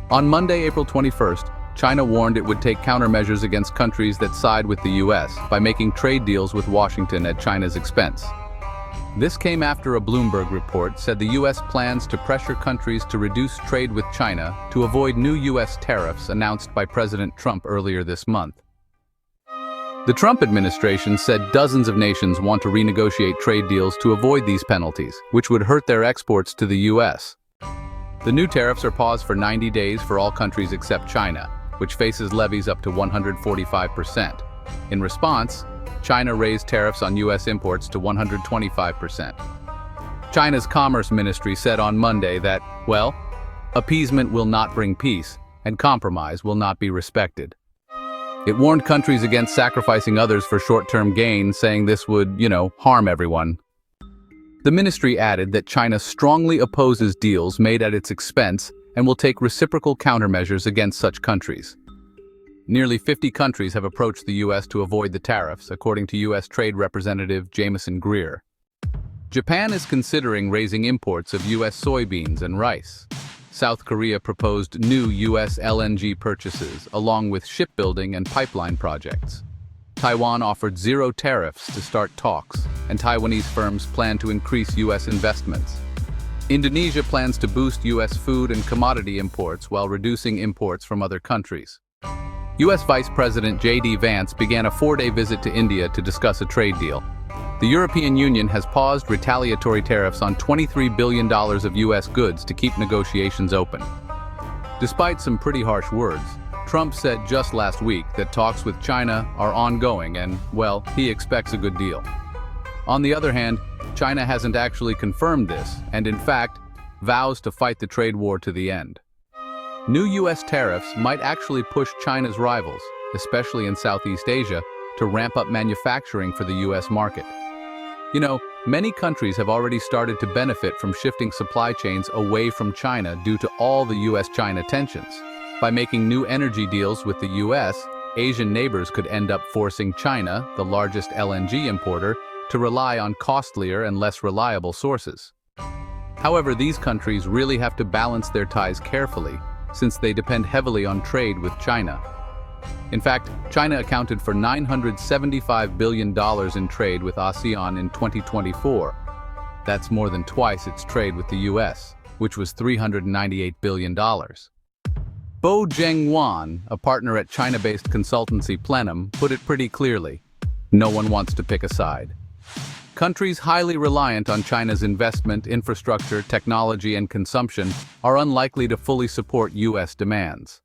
On Monday, April 21st, China warned it would take countermeasures against countries that side with the U.S. by making trade deals with Washington at China's expense. This came after a Bloomberg report said the U.S. plans to pressure countries to reduce trade with China to avoid new U.S. tariffs announced by President Trump earlier this month. The Trump administration said dozens of nations want to renegotiate trade deals to avoid these penalties, which would hurt their exports to the U.S. The new tariffs are paused for 90 days for all countries except China, which faces levies up to 145%. In response, China raised tariffs on U.S. imports to 125%. China's Commerce Ministry said on Monday that, well, appeasement will not bring peace, and compromise will not be respected. It warned countries against sacrificing others for short-term gain, saying this would, harm everyone. The ministry added that China strongly opposes deals made at its expense and will take reciprocal countermeasures against such countries. Nearly 50 countries have approached the U.S. to avoid the tariffs, according to U.S. Trade Representative Jamieson Greer. Japan is considering raising imports of U.S. soybeans and rice. South Korea proposed new U.S. LNG purchases, along with shipbuilding and pipeline projects. Taiwan offered zero tariffs to start talks, and Taiwanese firms plan to increase U.S. investments. Indonesia plans to boost U.S. food and commodity imports while reducing imports from other countries. U.S. Vice President J.D. Vance began a 4-day visit to India to discuss a trade deal. The European Union has paused retaliatory tariffs on $23 billion of U.S. goods to keep negotiations open. Despite some pretty harsh words, Trump said just last week that talks with China are ongoing and, well, he expects a good deal. On the other hand, China hasn't actually confirmed this and, in fact, vows to fight the trade war to the end. New U.S. tariffs might actually push China's rivals, especially in Southeast Asia, to ramp up manufacturing for the U.S. market. Many countries have already started to benefit from shifting supply chains away from China due to all the U.S.-China tensions. By making new energy deals with the U.S., Asian neighbors could end up forcing China, the largest LNG importer, to rely on costlier and less reliable sources. However, these countries really have to balance their ties carefully, since they depend heavily on trade with China. In fact, China accounted for $975 billion in trade with ASEAN in 2024. That's more than twice its trade with the U.S., which was $398 billion. Bo Zhengwan, a partner at China-based consultancy Plenum, put it pretty clearly: no one wants to pick a side. Countries highly reliant on China's investment, infrastructure, technology, and consumption are unlikely to fully support U.S. demands.